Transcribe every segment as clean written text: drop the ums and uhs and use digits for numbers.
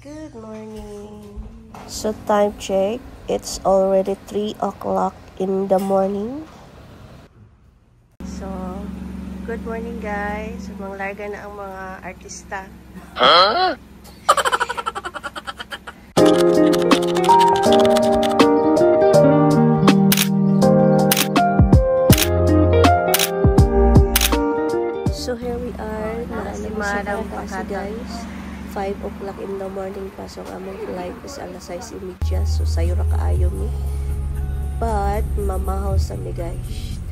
Good morning. So time check, it's already 3 o'clock in the morning. So, good morning guys. Manglarga na ang mga artista. Huh? So here we are. Madam kasi guys. 5 o'clock in the morning pa. So among flight is alas 6:30. So sayo ra kaayo mi. But mamahaw sa mi guys.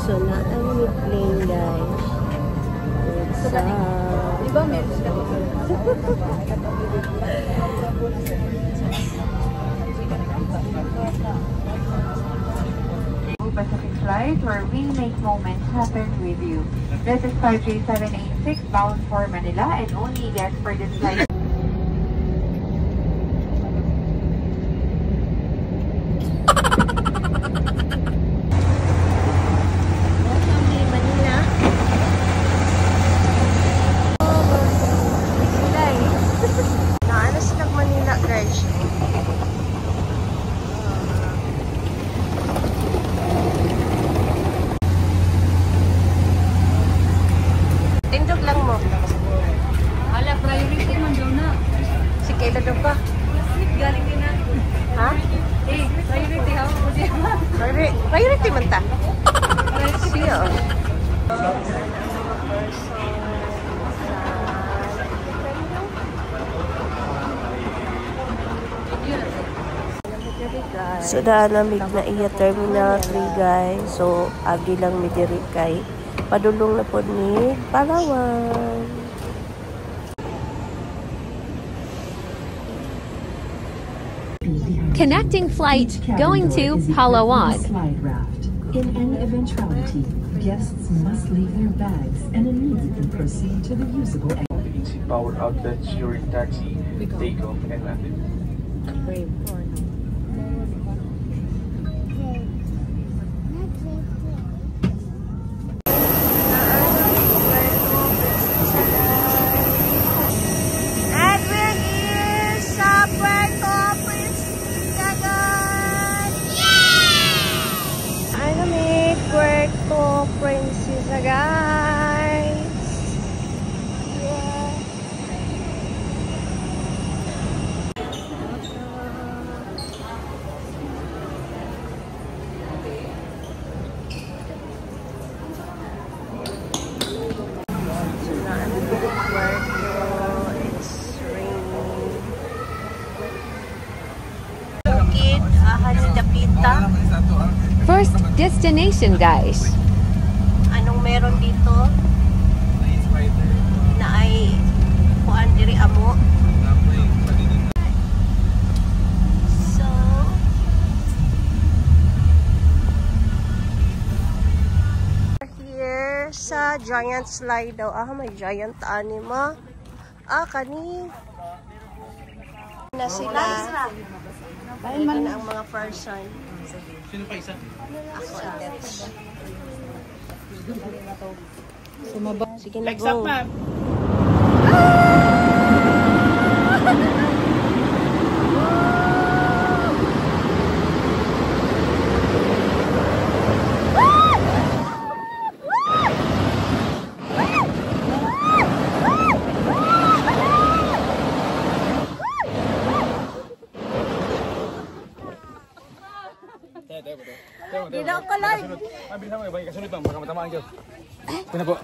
So, na-amid plane, guys. It's, Diba, meron sila Pacific flight where we make moments happen with you. This is 53786 bound for Manila and only guests for this flight. Tindog lang mo. Hala, priority man daw na. Si Kayla daw pa. Galing din na. Ha? Eh, priority ha? Priority man ta. Siya. So nalamig na iya Terminal 3 guys. So agi lang mi diri kay padulong na po ni Palawan. Connecting flight going to Palawan. In any eventuality, guests must leave their bags and immediately proceed to the usable AC power outlets during taxi, takeoff, and landing. Princesa guys. Yeah. It's raining. Bukid Hanidapita. First destination, guys. Anong meron dito na ay kuan diri amo. So here sa giant slide daw. May giant anima. Kani na sila. Ito na ang mga person. Sino pa isa? Ako ulit. Sumaba. Sige na, go. Ginaw ko lang. Mabilis mo, bagi kasunod bang baka matamaan ko. Pinako.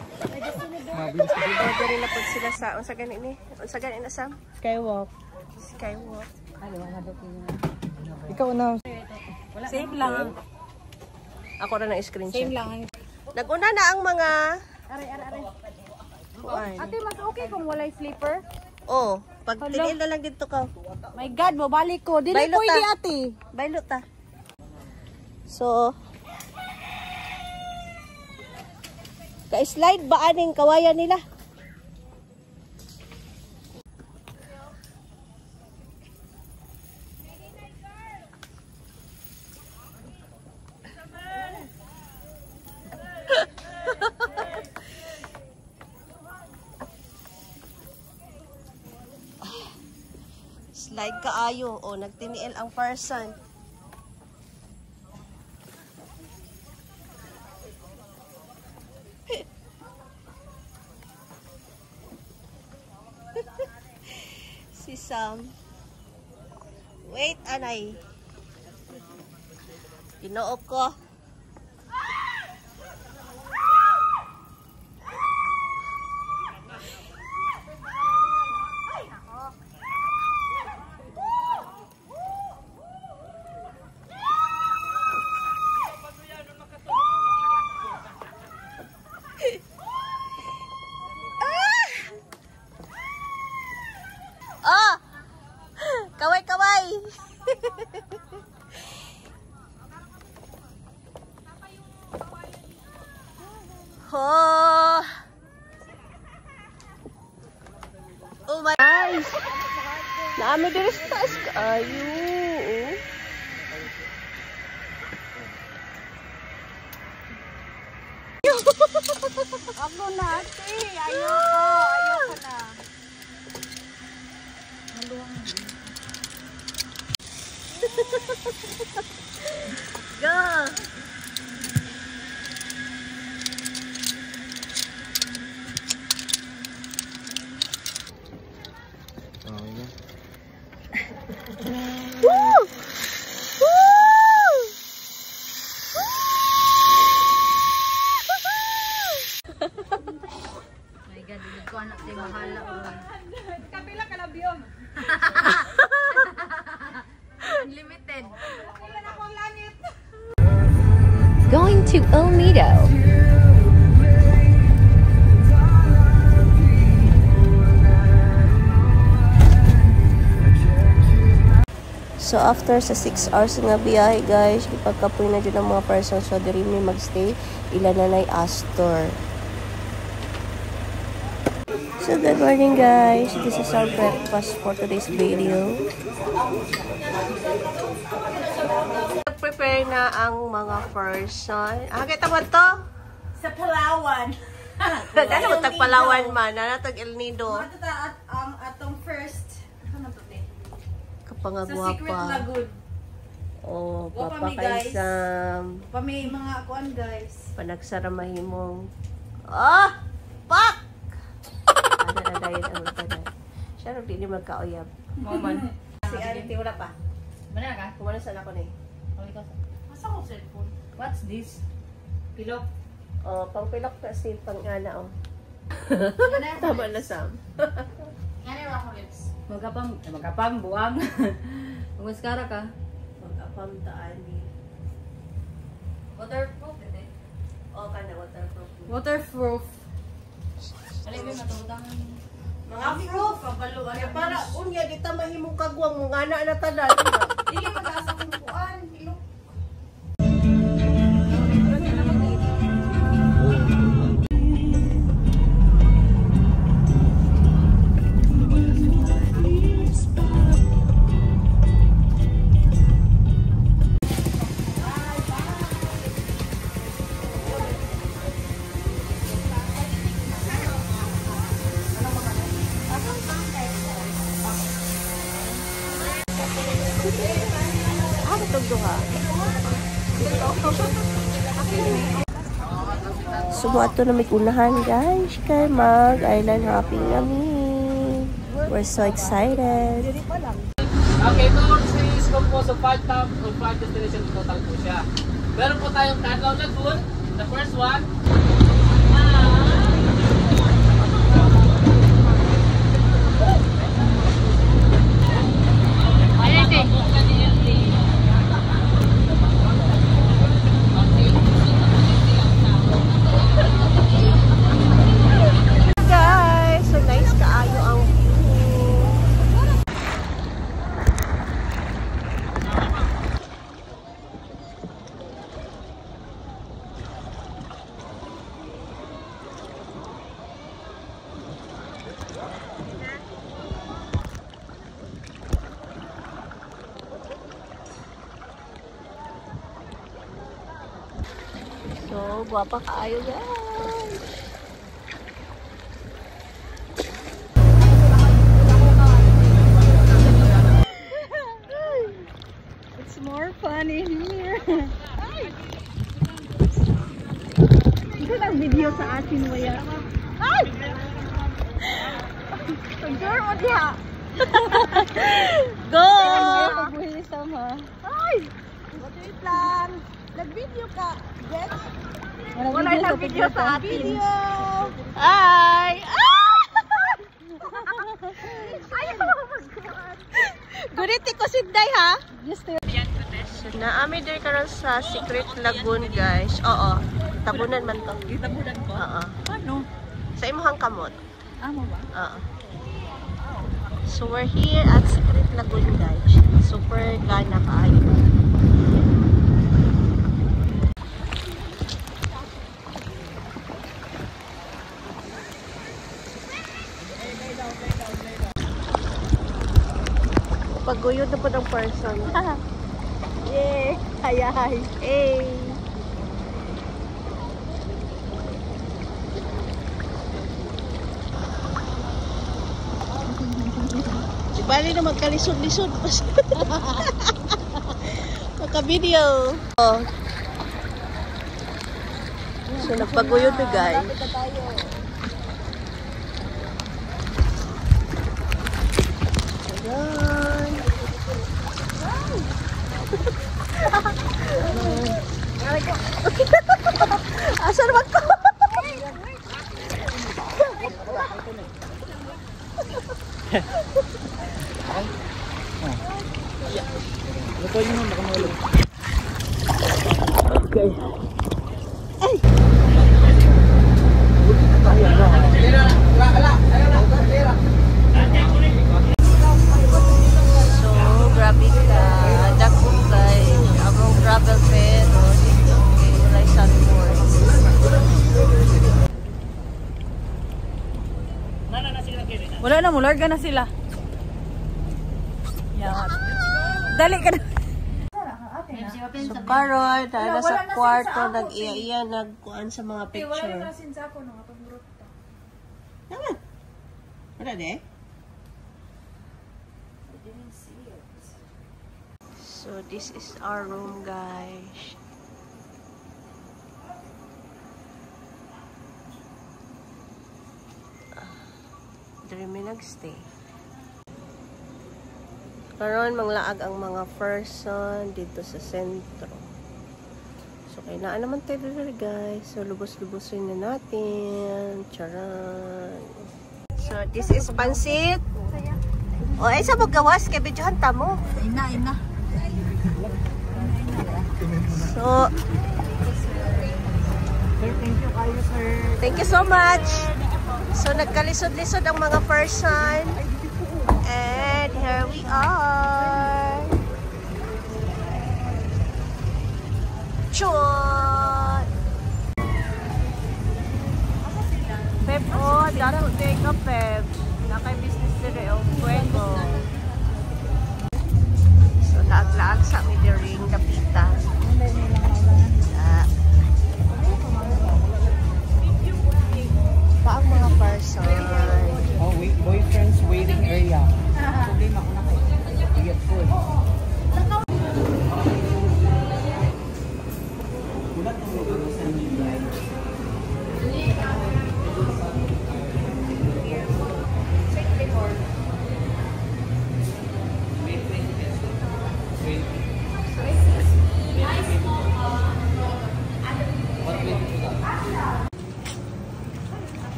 Mabilis ko. Diri na pud sila sa unsa gani ni? Unsa gani na Sam? Skywalk. Skywalk. Ikaw na. Same lang. Ako na ng screenshot. Same lang. Naguna na ang mga Ate, mas okay kung walay sleeper? Oh, pag tinil na lang dito ka. My God, mabalik ko. Dili Bailot pwede ta. ate. Bailot ta. So, ka-slide ba aning kawayan nila? Slide kaayo. O, nagtiniil ang person. Si Sam. Wait, anay. Ginoo ko. Oh! Kaway-kaway! Oh! Oh my gosh! Naami diri sa taas kayo. Ako na ate. Ayoko na. Go! Woo! Woo! My God, hindi ko anak tayo mahala. Kapila ka labyong. Unlimited. Going to El Nido. So after sa 6 hours nga biyahe guys, ipagkapoy na dyan ang mga person so diri may magstay ilan na nay Astor. So good morning guys, this is our breakfast for today's video. Prepare na ang mga person. Kita mo to? Sa Palawan. Dahil mo tagpalawan man, nanatag El Nido. Ang atong first. Ano to te? Kapangagwapa. Sa Secret Lagoon. Oh, Wapa papa mi, kay guys. Sam. May mga akuan guys. Panagsaramahimong. Oh! Pak! Ano na dahil ang tanan. Siya rin hindi magkauyab. Moment. Si Auntie wala pa. Mana ka? Kumanasan ako na eh. Asa ko cellphone? What's this? Pilok. Oh, pang pilok kasi pang ana oh. Tama na Sam. Yan yung ako lips. Magkapang buwang. Maskara ka. Pag-apam taani. Waterproof ito. Oh, kana waterproof. Waterproof. Alam mo matutang. Mga proof. Kaya para unya kita mahimong kagwang mo nga na tanan. Dili mataas akong kuan. Ilok. So, ato na may unahan guys kay mag island hopping kami. We're so excited. Okay, tours is composed of 5 destination total po siya. Meron po tayong Canlaw Lagoon, the first one. Guys, so nice kaayo ang view. So, guwapa kaayo guys. It's more fun in here. Ito lang video sa atin mo yan. Ay! Pag-door mo diha. Go! Pag-buhisam ha. Ay! Wait lang. Nag-video ka. Yes? Wala isang video sa atin. Video! Ay! Ayaw mag-kuhan. Guniti ko sinday ha? Just So, naami din karon sa Secret Lagoon guys. Oo. Tabunan man to. Tabunan ko? Oo. Ano? Sa imuhang kamot. Amo ba? Oo. So we're here at Secret Lagoon guys. Super gana kaayo. Paguyod na po ng person. Yay! Hayay! Hey! Di bali na magkalisod-lisod. Magka-video. Oh. So, nagpaguyod na guys. Ayan. Asan naman ko? Lutuin mo, baka mahulog. Okay. Ay! So, grabe ka. Dako kay akong travel pero dito kay Ulay Sunmore. Wala na, mularga na sila. Yan. Dali ka na. So, karon na sa kwarto, nag-iya-iya, nagkuhan sa mga picture. Naman. Wala de? So, this is our room, guys. Diri mi nagstay. Karon manglaag ang mga person dito sa sentro. So, kaya na naman tayo dito, guys. So, lubos-lubosin na natin. Charan. So, this is pansit. O, ay sa magawas. Kaya videohan tamo. Ina. So, Thank you kayo, sir. thank you so much. So, nagkalisod-lisod ang mga person. And here we are. Chot! Pep, oh, dato din ka, Pep. Naka-business dire, oh, fuego. So, laag-laag sa mi during kapita. Pa ang mga person. Oh, wait, boyfriend's waiting area. Problema ko na kayo. Get food.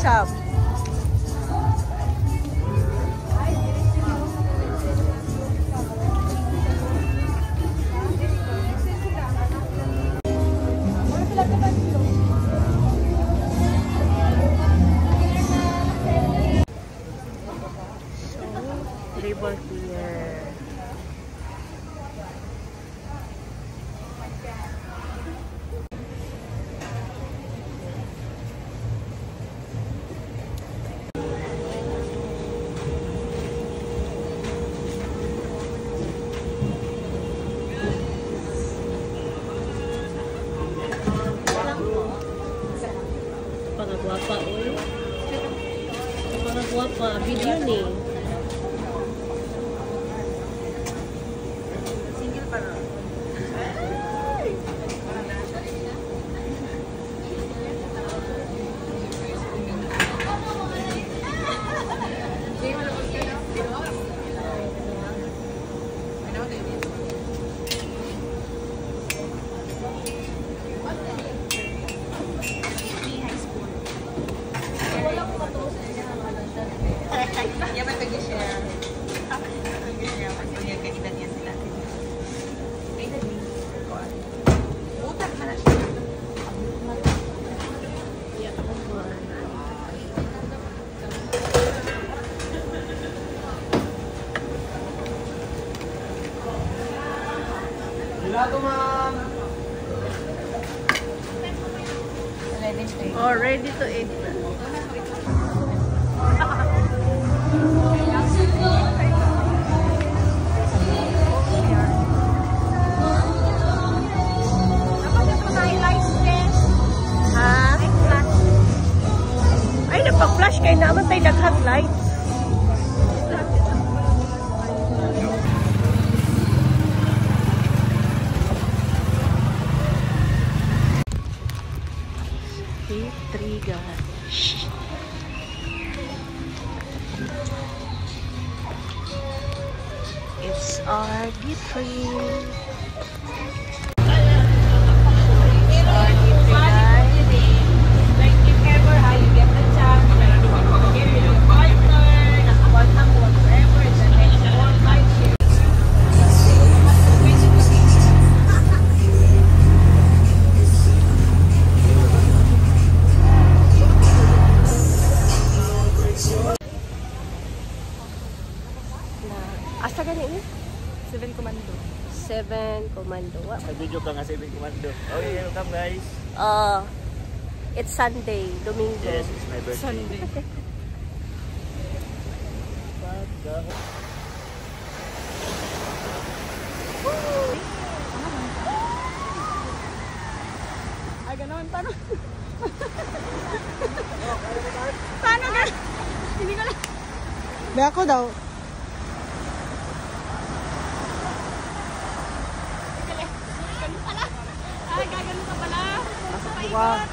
Welcome. River here. Pangagwapa, oy. Pangagwapa, video ni. Oh, ready to eat. Ay, napag-flash kayo naman tayo nag-hot lights. It's RD3. Asa gani ni? 7 Commando. 7 Commando. Nag-video ka nga 7 Commando. Okay, welcome guys. It's Sunday, Domingo. Yes, it's my birthday. Sunday. Ay, gano'n. Paano? Paano gano'n? Hindi ko lang. Be ako daw. Ay, gagano ka pala. Paikot.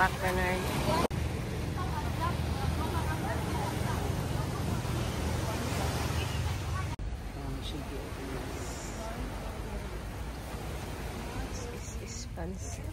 Partner. This is expensive.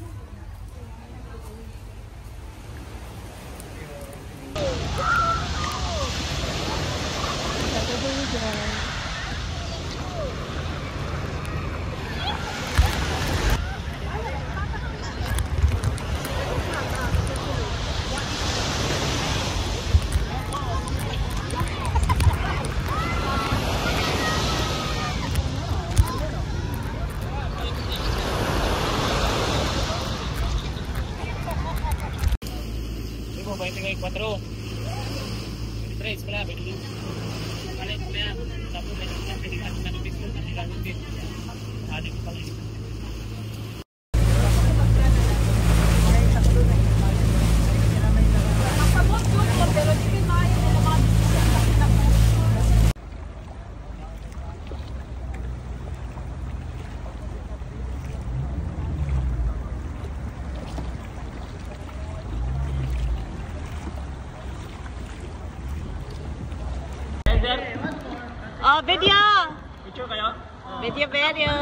Medyo.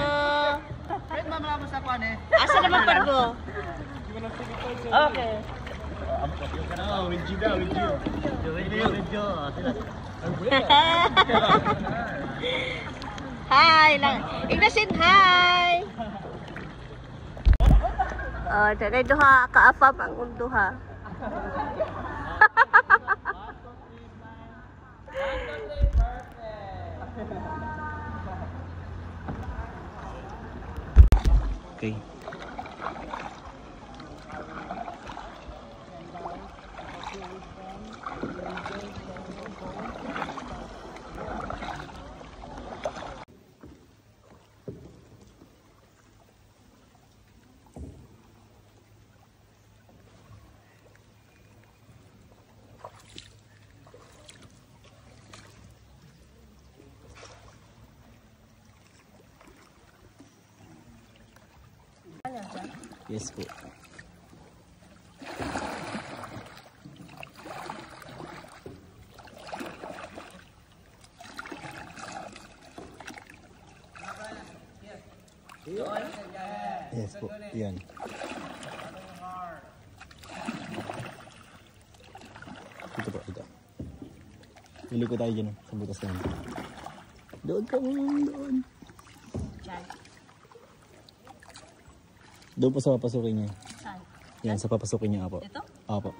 Friend, mamala mo sa kwan eh. Asa naman pargo? Okay. With you. Hi lang. Ignasin, hi. Oh, dali duha kaapap ang duha. Okay. Yes po. Yes po. Yan. Ito po, ito. Iliko tayo dyan sa butas na. Doon ka mo, doon. Doon po sa papasukin niya. Saan? Yan, sa papasukin niya, apo. Ito? Apo.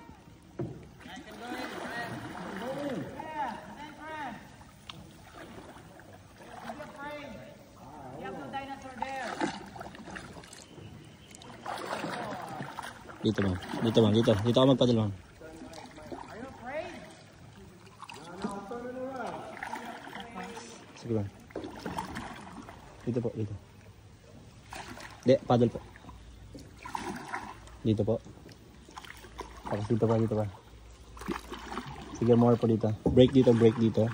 Dito ma'am. Dito ma'am. Dito. Dito ako magpadal ma'am. Sige ma'am. Dito po. Dito. Hindi. Paddle po. Dito po. Tapos dito pa. Dito pa. Sige more po dito. Break dito. Break dito.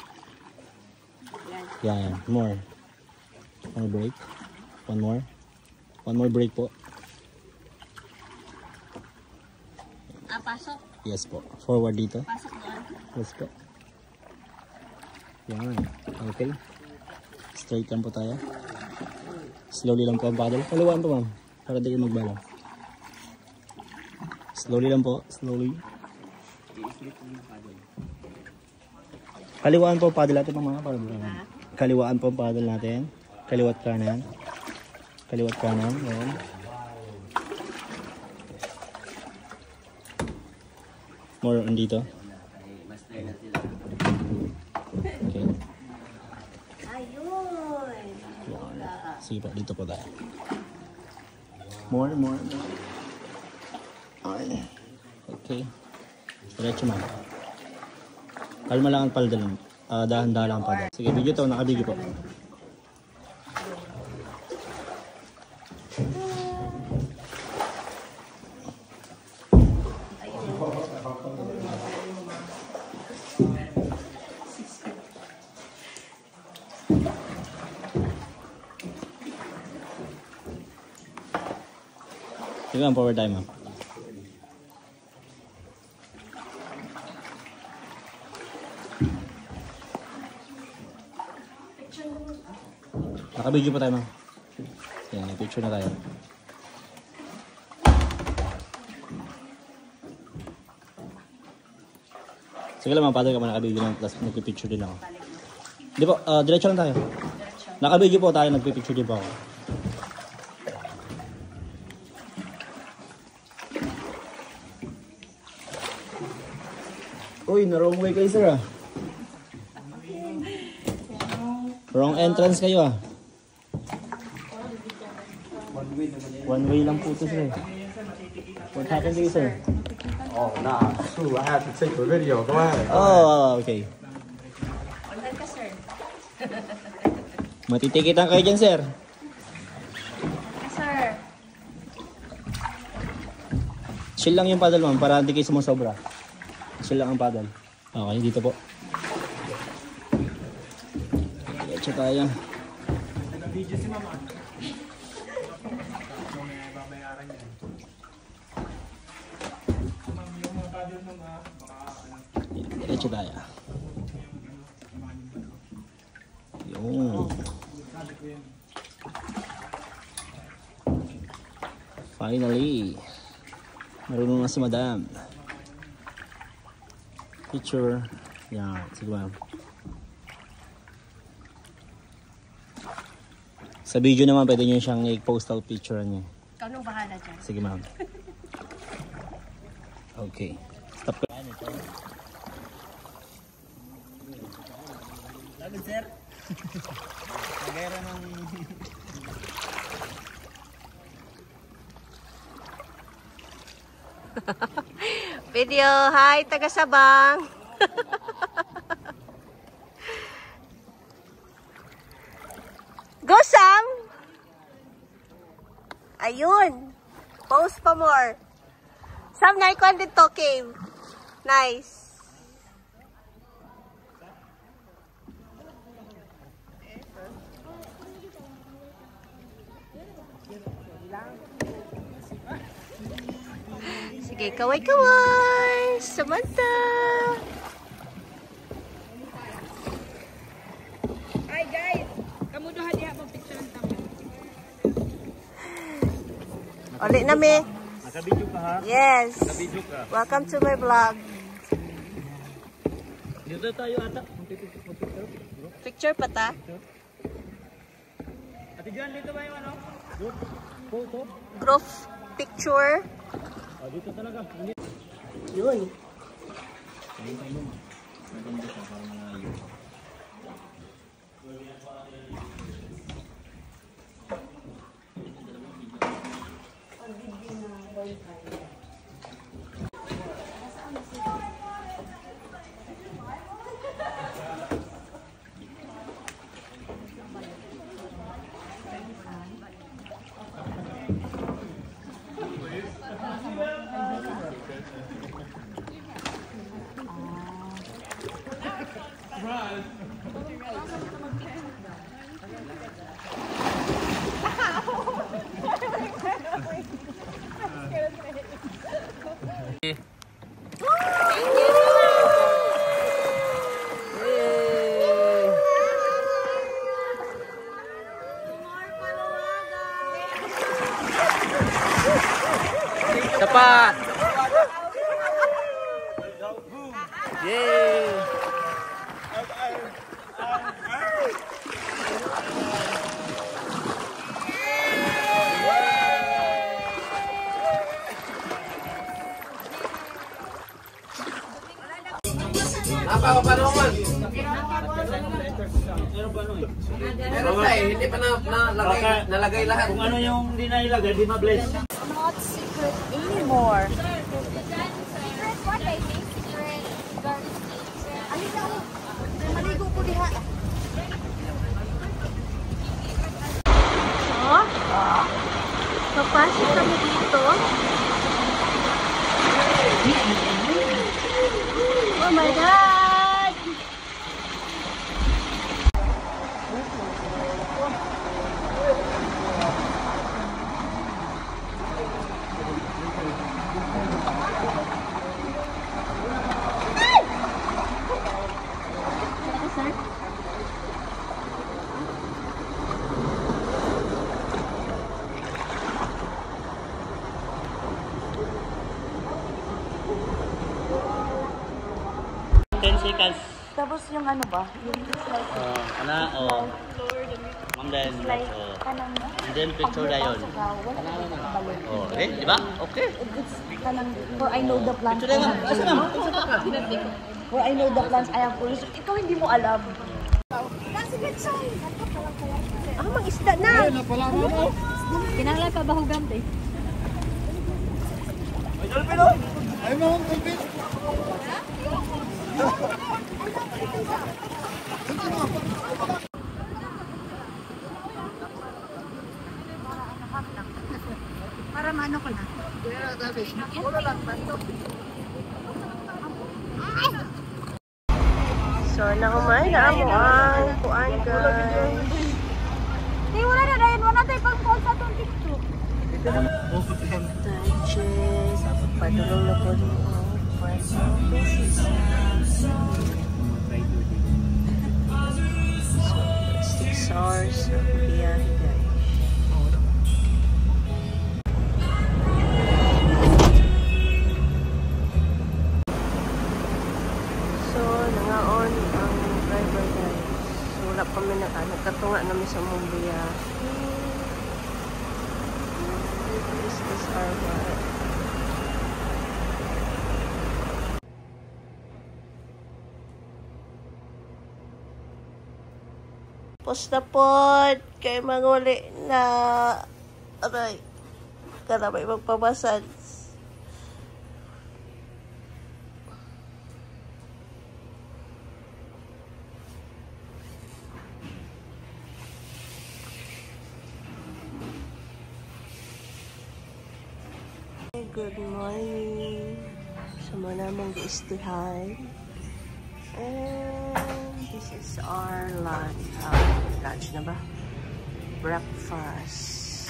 Yan. More. More break. One more. One more break po. Pasok. Yes po. Forward dito. Pasok doon. Yes po. Yan. Okay. Straight lang po tayo. Slowly lang po ang paddle. Kaliwaan po ma'am. Para di kayo mag-balance. Slowly lang po. Slowly. Kaliwaan po ang paddle natin mga para kaliwaan po ang paddle natin. Kaliwat kanan. Kaliwat kanan. Yan. More on dito. Okay. Ayun. Sige po, dito po tayo. More. Ay. Okay. Diretso ma'am. Kalma lang ang paddle. Dahan-dahan lang ang paddle. Sige, video to. Naka-video po. Sige ma'am, forward time ma'am. Naka-video po tayo ma'am. Yan, picture na tayo. Sige lang ma'am, paddle ka ma'am, naka-video lang, tapos nagpipicture din ako. Hindi po, diretso lang tayo. Naka-video po tayo, nagpipicture din po ako. Uy, na-wrong way kayo sir ah. Wrong entrance kayo ah. One way lang po ito sir. What happened to you sir? Oh, nah. True, I have to take the video. Go ahead. Oh, okay. Undan ka, sir. Matitikitan kayo dyan sir. Sir. Chill lang yung paddle ma'am para hindi kayo sumusobra. Chill lang ang paddle. Okay, dito po. Diretso tayo. Nag-video si mama. Diretso tayo. Yung. Finally, marunong na si Madam. Picture. Yan, sige ma'am. Sa video naman, pwede nyo siyang i-post out picture niya. Ikaw nung bahala dyan. Sige ma'am. Okay. Stop. Lagot sir. Nagayra ng... Video, hi, taga Sabang. Go, Sam! Ayun. Post pa more. Sam, naikuan dito, cave. Nice. Sige, kaway-kaway. Samantha. Hi guys, kamu duha diha mag-picture ng taman. Ulit na mi. Nakabidyo ka ha? Yes. Nakabidyo ka. Welcome to my vlog. Dito tayo ata. Picture pa ta? Ate John, dito ba yung ano? Photo? Group picture. Oh, dito talaga. Yun. Maganda siya para malayo. Dapat. Yay! Napakapanungan. Meron pa eh, hindi pa nalagay lahat. Kung ano yung hindi na ilagay, di ma-bless. Not secret anymore. Secret what I think? Secret garden. Alin na ako? Maligo ko diha. Oh, papasok kami dito. Oh my God! Seconds. Tapos yung ano ba? Yung it's like Ma'am then, like kanang mo. and then picture na yun. Oh, okay, di ba? Okay. It's kanang for I know the plans. Picture na yun. Asa na? For I know the plans, I have plans. Ikaw hindi mo alam. Ah, mag-isda na! Kinahanglan pa bahugan te. Ay, mga kulpit. Para maano ko na. So, nakamay na mo ang kuan guys. Di wala na dahil wala tayo pang-post sa itong TikTok. Touches. Padulong na po rin ang first office. So, 6 hours of biyahe guys. sa mong biyahe. This is our work. Posta pod kay manguli na aray kana may magpamassage. Good morning. Sama namang giistihan. And this is our lunch. Lunch na ba? Breakfast.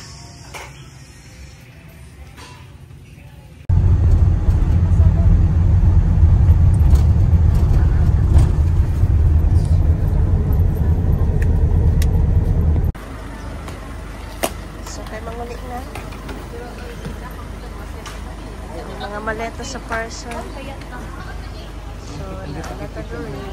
So, kayo manguli na. Mga maleta sa parcel. So, nakataguli.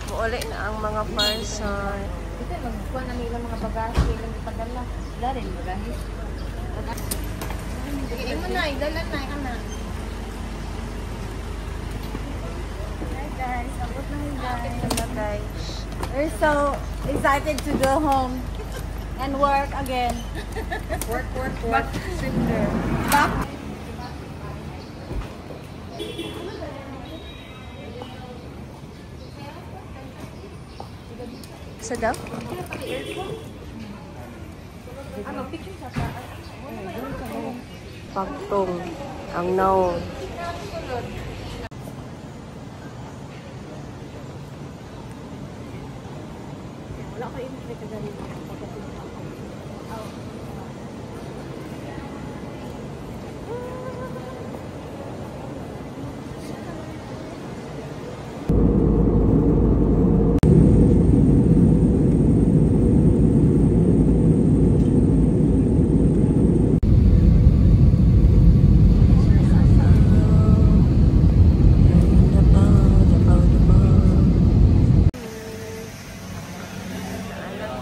Muuli na ang mga parcel. Ito, magkuha na nila mga bagahe. Ilang ipadala. Dali, bagahe. Sige, mo na. Dala na. Anak. Hi guys. Abot na rin guys. We're so excited to go home and work again. Work. Back center. Back. Sedap? Pagtong. Ang naon. Wala ko yung pinagkagaling.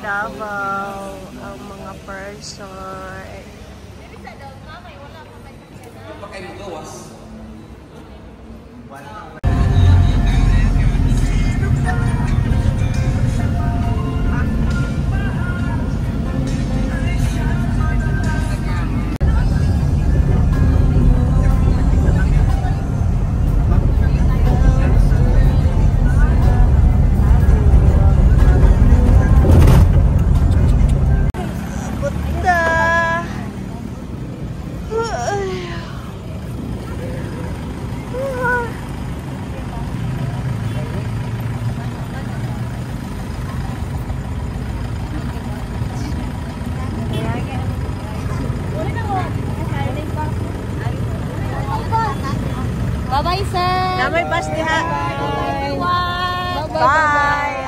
Davao ang mga person. Bye-bye, sir! Na may bus diha. Bye! Bye!